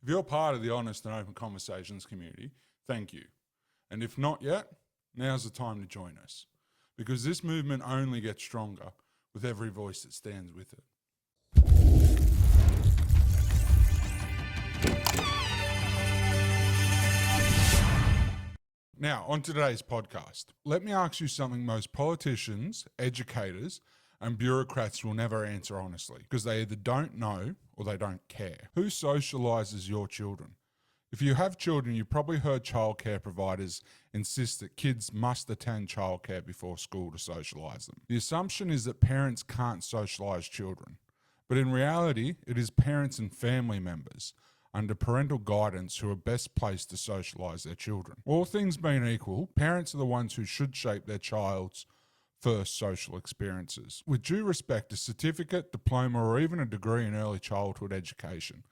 If you're part of the honest and open conversations community, thank you. And if not yet, now's the time to join us, because this movement only gets stronger with every voice that stands with it. Now, on today's podcast, let me ask you something most politicians, educators, and bureaucrats will never answer honestly, because they either don't know or they don't care. Who socialises your children? If you have children, you probably heard childcare providers insist that kids must attend childcare before school to socialise them. The assumption is that parents can't socialise children, but in reality, it is parents and family members under parental guidance who are best placed to socialise their children. All things being equal, parents are the ones who should shape their child's first social experiences. With due respect, a certificate, diploma, or even a degree in early childhood education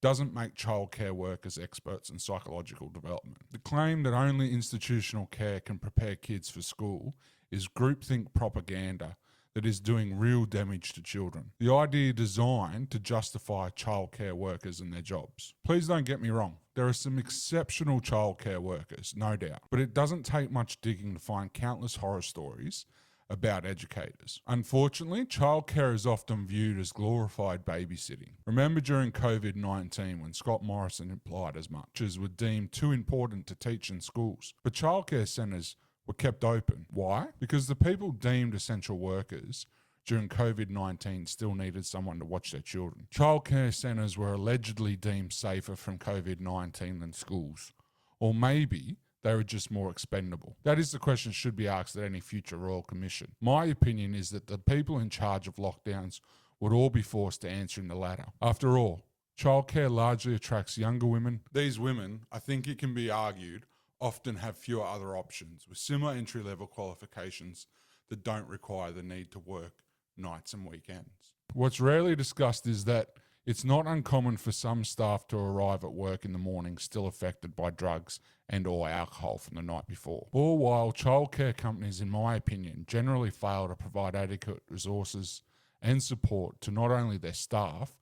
doesn't make childcare workers experts in psychological development. The claim that only institutional care can prepare kids for school is groupthink propaganda that is doing real damage to children. The idea designed to justify childcare workers and their jobs. Please don't get me wrong, there are some exceptional childcare workers, no doubt, but it doesn't take much digging to find countless horror stories about educators. Unfortunately, childcare is often viewed as glorified babysitting. Remember during COVID-19 when Scott Morrison implied as much as were deemed too important to teach in schools, but childcare centres were kept open. Why? Because the people deemed essential workers during COVID-19 still needed someone to watch their children. Childcare centres were allegedly deemed safer from COVID-19 than schools. Or maybe they were just more expendable. That is the question should be asked at any future Royal Commission. My opinion is that the people in charge of lockdowns would all be forced to answer in the latter. After all, childcare largely attracts younger women. These women, I think it can be argued, often have fewer other options with similar entry-level qualifications that don't require the need to work nights and weekends. What's rarely discussed is that it's not uncommon for some staff to arrive at work in the morning still affected by drugs and or alcohol from the night before. All while childcare companies, in my opinion, generally fail to provide adequate resources and support to not only their staff,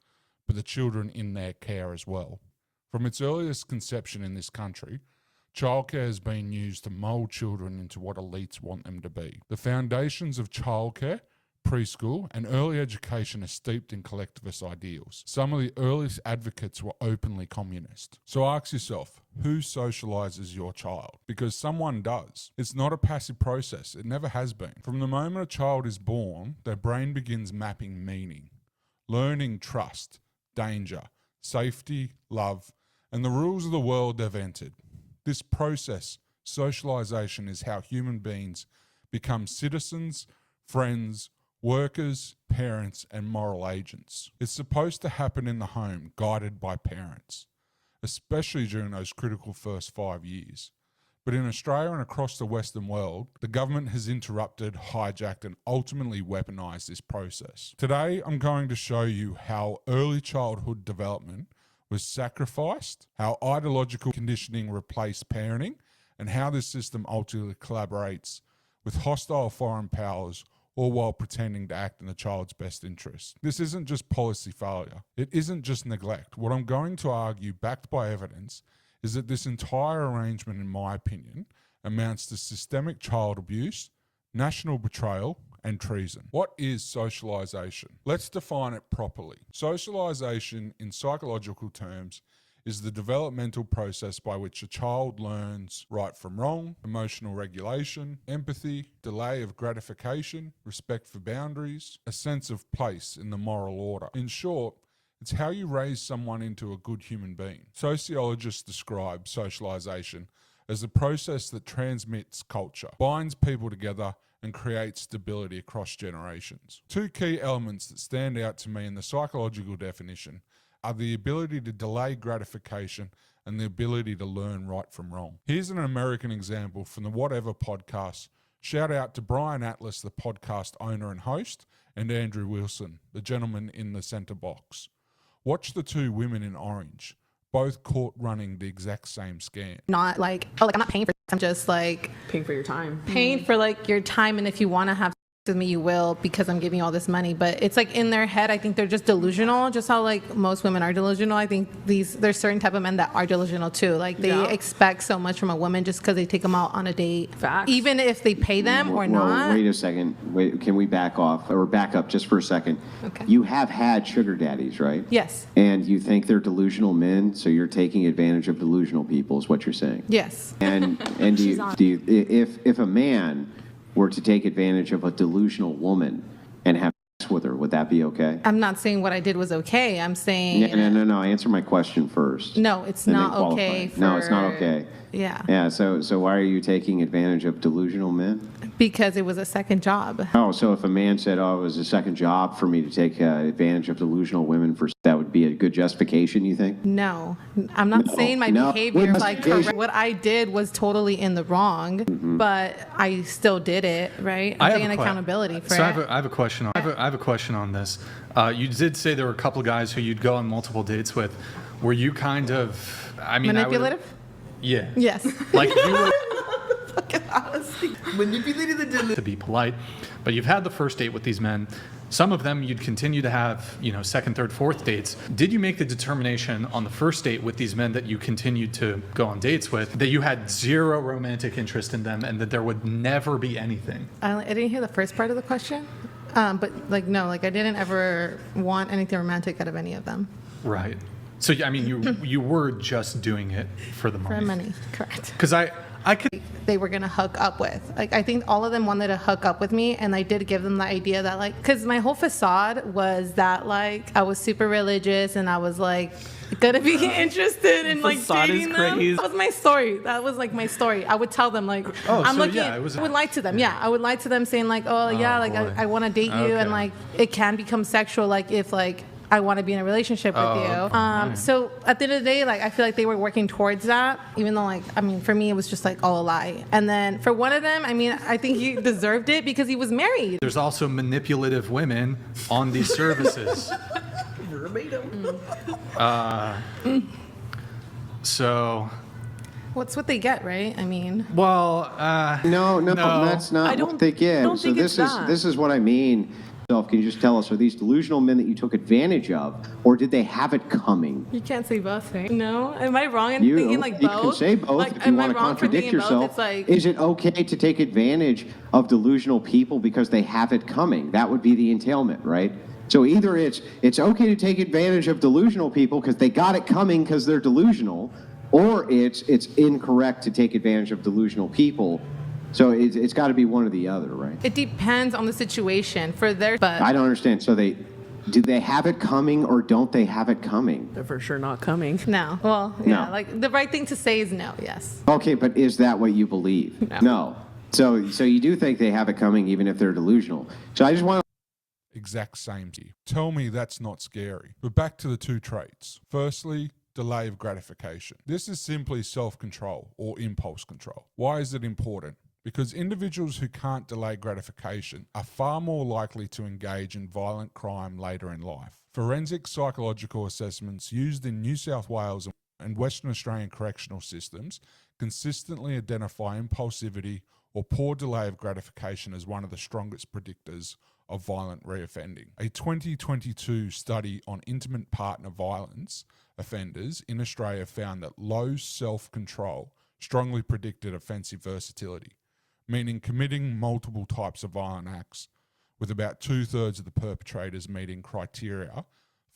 but the children in their care as well. From its earliest conception in this country, childcare has been used to mould children into what elites want them to be. The foundations of childcare, preschool, and early education are steeped in collectivist ideals. Some of the earliest advocates were openly communist. So ask yourself, who socialises your child? Because someone does. It's not a passive process. It never has been. From the moment a child is born, their brain begins mapping meaning, learning trust, danger, safety, love, and the rules of the world they've entered. This process, socialisation, is how human beings become citizens, friends, workers, parents, and moral agents. It's supposed to happen in the home, guided by parents, especially during those critical first 5 years. But in Australia and across the Western world, the government has interrupted, hijacked, and ultimately weaponised this process. Today, I'm going to show you how early childhood development was sacrificed, how ideological conditioning replaced parenting, and how this system ultimately collaborates with hostile foreign powers, all while pretending to act in the child's best interest. This isn't just policy failure. It isn't just neglect. What I'm going to argue, backed by evidence, is that this entire arrangement, in my opinion, amounts to systemic child abuse, national betrayal, and treason. What is socialisation? Let's define it properly. Socialisation, in psychological terms, is the developmental process by which a child learns right from wrong, emotional regulation, empathy, delay of gratification, respect for boundaries, a sense of place in the moral order. In short, it's how you raise someone into a good human being. Sociologists describe socialisation as a process that transmits culture, binds people together, and creates stability across generations. Two key elements that stand out to me in the psychological definition are the ability to delay gratification and the ability to learn right from wrong. Here's an American example from the Whatever podcast. Shout out to Brian Atlas, the podcast owner and host, and Andrew Wilson, the gentleman in the centre box. Watch the two women in orange, both caught running the exact same scam. Not like, oh, like I'm not paying for this. I'm just like paying for your time. Paying for like your time, and if you want to have with me, you will, because I'm giving you all this money. But it's like in their head, I think they're just delusional, just how like most women are delusional. I think there's certain type of men that are delusional too. Like they expect so much from a woman just because they take them out on a date. Facts. Even if they pay them or not. Wait a second. Wait, can we back off or back up just for a second? Okay. You have had sugar daddies, right? Yes. And you think they're delusional men, so you're taking advantage of delusional people, is what you're saying. Yes. And if a man were to take advantage of a delusional woman and have sex with her, would that be okay? I'm not saying what I did was okay. I'm saying No. Answer my question first. no, it's and then not qualify. okay. No, it's not okay. Yeah. Yeah. So why are you taking advantage of delusional men? Because it was a second job. Oh, so if a man said, "Oh, it was a second job for me to take advantage of delusional women," that would be a good justification, you think? No, I'm not saying my behavior like correct. What I did was totally in the wrong, but I still did it, right? I'm taking accountability for it. I have a question. I have a question on this. You did say there were a couple of guys who you'd go on multiple dates with. Were you kind of, manipulative? Yeah. Yes. Like you were Honestly, manipulated the delusion. to be polite, but you've had the first date with these men. Some of them you'd continue to have, second, third, fourth dates. Did you make the determination on the first date with these men that you continued to go on dates with, that you had zero romantic interest in them and that there would never be anything? I didn't hear the first part of the question, but no, I didn't ever want anything romantic out of any of them. Right. So, you were just doing it for the money. For money, correct. Because I could... They were going to hook up with. I think all of them wanted to hook up with me, and I did give them the idea that, because my whole facade was that, I was super religious, and I was, going to be interested in, dating them. That was my story. That was, my story. I would tell them, I'm looking... I would lie to them, I would lie to them saying, I want to date you, and, it can become sexual, if, I want to be in a relationship with you. So at the end of the day, I feel like they were working towards that, even though, for me, it was just, all a lie. And then for one of them, I think he deserved it because he was married. There's also manipulative women on these services. Verbatim. So... What's what they get, right? Well, No, that's not what they get. Don't think This is what I mean. Can you just tell us, are these delusional men that you took advantage of, or did they have it coming? You can't say both, right? No? Am I wrong in thinking both? You can say both if you want to contradict yourself. Is it okay to take advantage of delusional people because they have it coming? That would be the entailment, right? So either it's okay to take advantage of delusional people because they got it coming because they're delusional, or it's incorrect to take advantage of delusional people. So it's got to be one or the other, right? It depends on the situation. But I don't understand. So do they have it coming or don't they have it coming? They're for sure not coming. No. Well, yeah. No. The right thing to say is no. Yes. Okay, but is that what you believe? No. So you do think they have it coming even if they're delusional. So I just want to... Exact same to you. Tell me that's not scary. But back to the two traits. Firstly, delay of gratification. This is simply self-control or impulse control. Why is it important? Because individuals who can't delay gratification are far more likely to engage in violent crime later in life. Forensic psychological assessments used in New South Wales and Western Australian correctional systems consistently identify impulsivity or poor delay of gratification as one of the strongest predictors of violent reoffending. A 2022 study on intimate partner violence offenders in Australia found that low self-control strongly predicted offensive versatility, meaning committing multiple types of violent acts, with about 2/3 of the perpetrators meeting criteria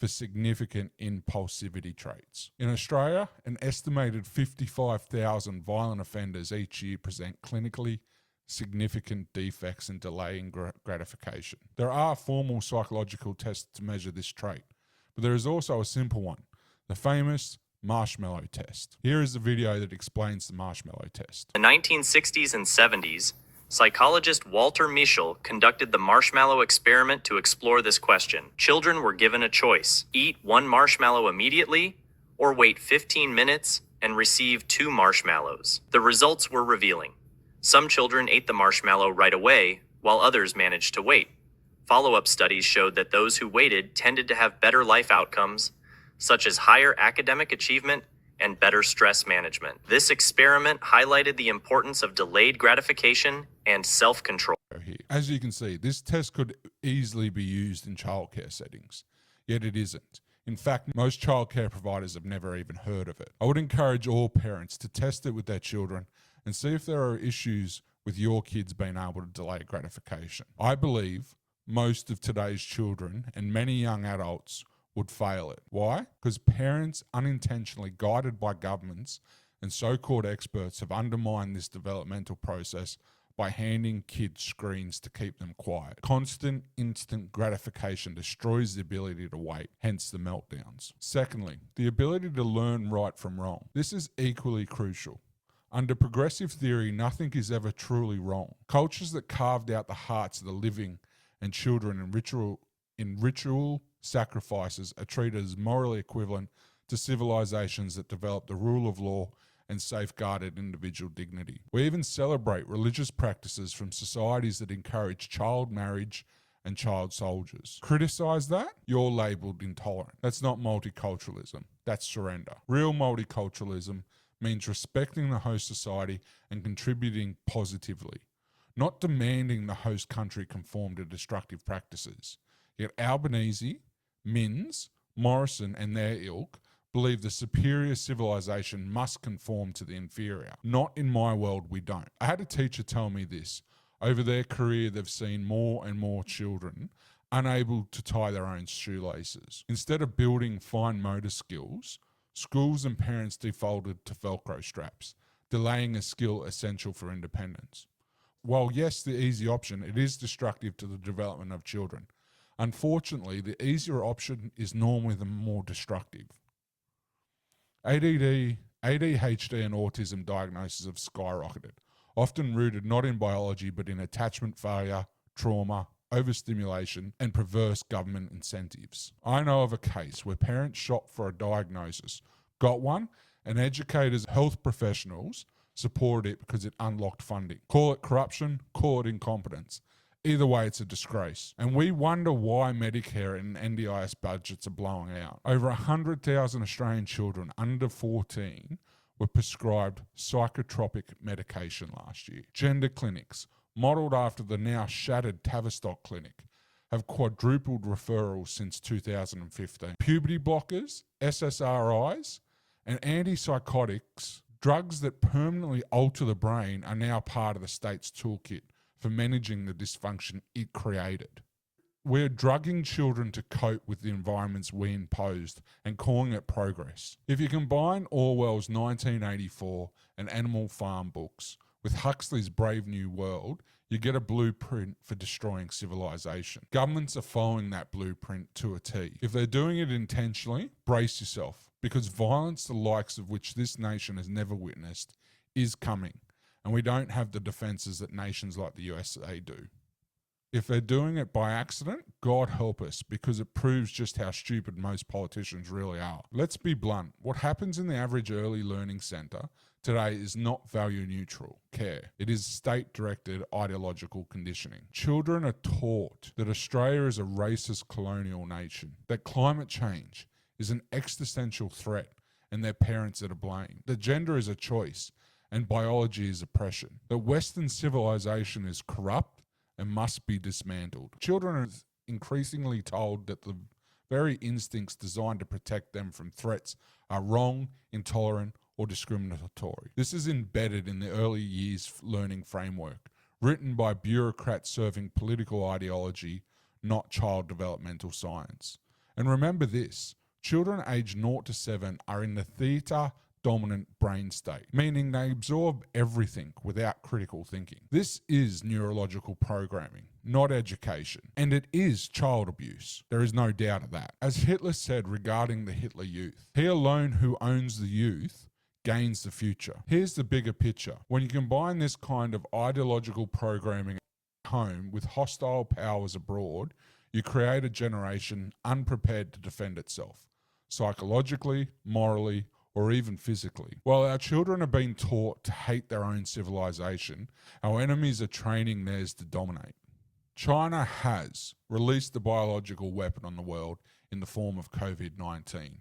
for significant impulsivity traits. In Australia, an estimated 55,000 violent offenders each year present clinically significant defects in delaying gratification. There are formal psychological tests to measure this trait, but there is also a simple one, the famous marshmallow test. Here is the video that explains the marshmallow test. In the 1960s and 70s, psychologist Walter Mischel conducted the marshmallow experiment to explore this question. Children were given a choice: eat one marshmallow immediately or wait 15 minutes and receive 2 marshmallows. The results were revealing. Some children ate the marshmallow right away, while others managed to wait. Follow-up studies showed that those who waited tended to have better life outcomes, such as higher academic achievement and better stress management. This experiment highlighted the importance of delayed gratification and self-control. here. As you can see, this test could easily be used in childcare settings, yet it isn't. In fact, most childcare providers have never even heard of it. I would encourage all parents to test it with their children and see if there are issues with your kids being able to delay gratification. I believe most of today's children and many young adults would fail it. Why? Because parents, unintentionally guided by governments and so-called experts, have undermined this developmental process by handing kids screens to keep them quiet. Constant instant gratification destroys the ability to wait, hence the meltdowns. Secondly, the ability to learn right from wrong. This is equally crucial. Under progressive theory, nothing is ever truly wrong. Cultures that carved out the hearts of the living and children in ritual sacrifices are treated as morally equivalent to civilizations that developed the rule of law and safeguarded individual dignity. We even celebrate religious practices from societies that encourage child marriage and child soldiers. Criticize that? You're labeled intolerant. That's not multiculturalism. That's surrender. Real multiculturalism means respecting the host society and contributing positively, not demanding the host country conform to destructive practices. Yet Albanese, Minns, Morrison and their ilk believe the superior civilization must conform to the inferior. Not in my world, we don't. I had a teacher tell me this. Over their career, they've seen more and more children unable to tie their own shoelaces. Instead of building fine motor skills, schools and parents defaulted to Velcro straps, delaying a skill essential for independence. While yes, the easy option, it is destructive to the development of children. Unfortunately, the easier option is normally the more destructive. ADHD and autism diagnoses have skyrocketed, often rooted not in biology but in attachment failure, trauma, overstimulation, and perverse government incentives. I know of a case where parents shopped for a diagnosis, got one, and educators, health professionals supported it because it unlocked funding. Call it corruption, call it incompetence. Either way, it's a disgrace. And we wonder why Medicare and NDIS budgets are blowing out. Over 100,000 Australian children under 14 were prescribed psychotropic medication last year. Gender clinics, modelled after the now shattered Tavistock Clinic, have quadrupled referrals since 2015. Puberty blockers, SSRIs, and antipsychotics, drugs that permanently alter the brain, are now part of the state's toolkit for managing the dysfunction it created. We're drugging children to cope with the environments we imposed and calling it progress. If you combine Orwell's 1984 and Animal Farm books with Huxley's Brave New World, you get a blueprint for destroying civilization. Governments are following that blueprint to a T. If they're doing it intentionally, brace yourself, because violence the likes of which this nation has never witnessed is coming. And we don't have the defenses that nations like the USA do. If they're doing it by accident, God help us, because it proves just how stupid most politicians really are. Let's be blunt. What happens in the average early learning centre today is not value neutral care. It is state-directed ideological conditioning. Children are taught that Australia is a racist colonial nation, that climate change is an existential threat and their parents are to blame, that gender is a choice and biology is oppression, that Western civilization is corrupt and must be dismantled. Children are increasingly told that the very instincts designed to protect them from threats are wrong, intolerant, or discriminatory. This is embedded in the early years learning framework, written by bureaucrats serving political ideology, not child developmental science. And remember this, children aged 0 to 7 are in the theta dominant brain state, meaning they absorb everything without critical thinking. This is neurological programming, not education, and it is child abuse. There is no doubt of that. As Hitler said regarding the Hitler Youth, he alone who owns the youth gains the future. Here's the bigger picture. When you combine this kind of ideological programming at home with hostile powers abroad, you create a generation unprepared to defend itself, psychologically, morally, or even physically. While our children are being taught to hate their own civilization, our enemies are training theirs to dominate. China has released the biological weapon on the world in the form of COVID-19.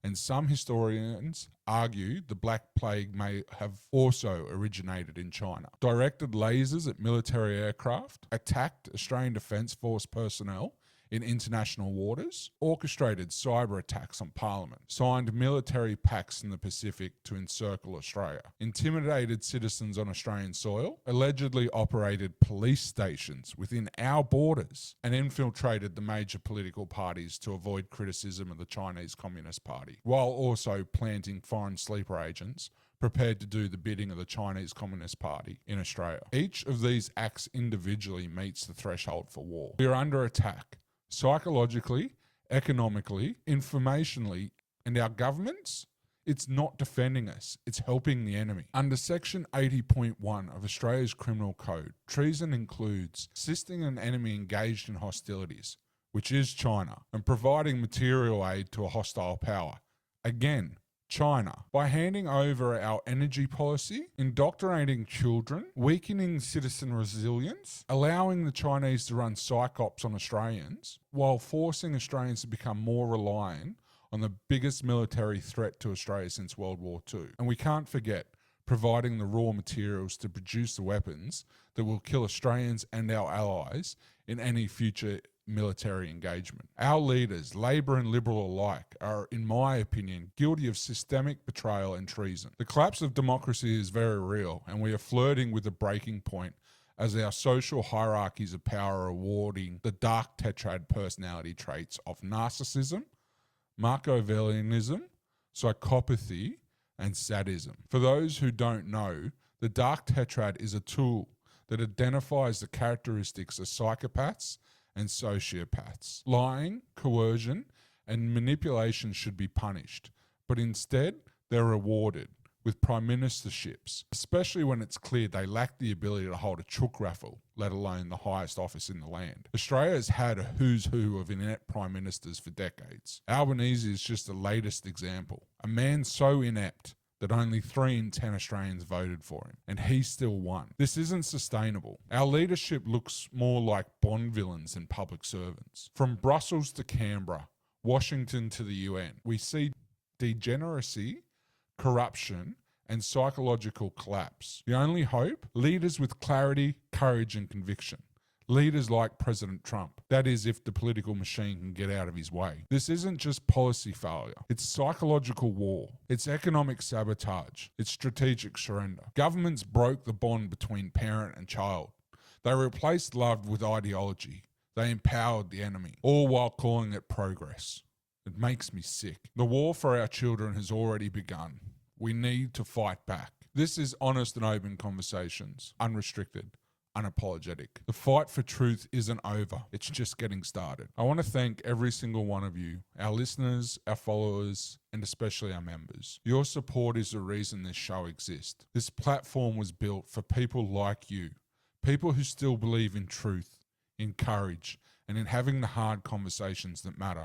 and some historians argue the Black Plague may have also originated in China. Directed lasers at military aircraft, attacked Australian Defence Force personnel in international waters, orchestrated cyber attacks on Parliament, signed military pacts in the Pacific to encircle Australia, intimidated citizens on Australian soil, allegedly operated police stations within our borders, and infiltrated the major political parties to avoid criticism of the Chinese Communist Party, while also planting foreign sleeper agents prepared to do the bidding of the Chinese Communist Party in Australia. Each of these acts individually meets the threshold for war. We are under attack. Psychologically, economically, informationally, and our governments, it's not defending us, it's helping the enemy. Under Section 80.1 of Australia's Criminal Code, treason includes assisting an enemy engaged in hostilities, which is China, and providing material aid to a hostile power. Again, China, by handing over our energy policy, indoctrinating children, weakening citizen resilience, allowing the Chinese to run psyops on Australians, while forcing Australians to become more reliant on the biggest military threat to Australia since World War II. And we can't forget providing the raw materials to produce the weapons that will kill Australians and our allies in any future military engagement. Our leaders, Labor and Liberal alike, are, in my opinion, guilty of systemic betrayal and treason. The collapse of democracy is very real, and we are flirting with the breaking point as our social hierarchies of power are awarding the dark tetrad personality traits of narcissism, Machiavellianism, psychopathy, and sadism. For those who don't know, the dark tetrad is a tool that identifies the characteristics of psychopaths and sociopaths. Lying, coercion, and manipulation should be punished, but instead they're rewarded with prime ministerships, especially when it's clear they lack the ability to hold a chook raffle, let alone the highest office in the land. Australia has had a who's who of inept prime ministers for decades. Albanese is just the latest example. A man so inept that only 3 in 10 Australians voted for him, and he still won. This isn't sustainable. Our leadership looks more like Bond villains than public servants. From Brussels to Canberra, Washington to the UN, we see degeneracy, corruption, and psychological collapse. The only hope? Leaders with clarity, courage, and conviction. Leaders like President Trump. That is, if the political machine can get out of his way. This isn't just policy failure. It's psychological war. It's economic sabotage. It's strategic surrender. Governments broke the bond between parent and child. They replaced love with ideology. They empowered the enemy, all while calling it progress. It makes me sick. The war for our children has already begun. We need to fight back. This is honest and open conversations, unrestricted, unapologetic. The fight for truth isn't over. It's just getting started. I want to thank every single one of you, our listeners, our followers, and especially our members. Your support is the reason this show exists. This platform was built for people like you, people who still believe in truth, in courage, and in having the hard conversations that matter.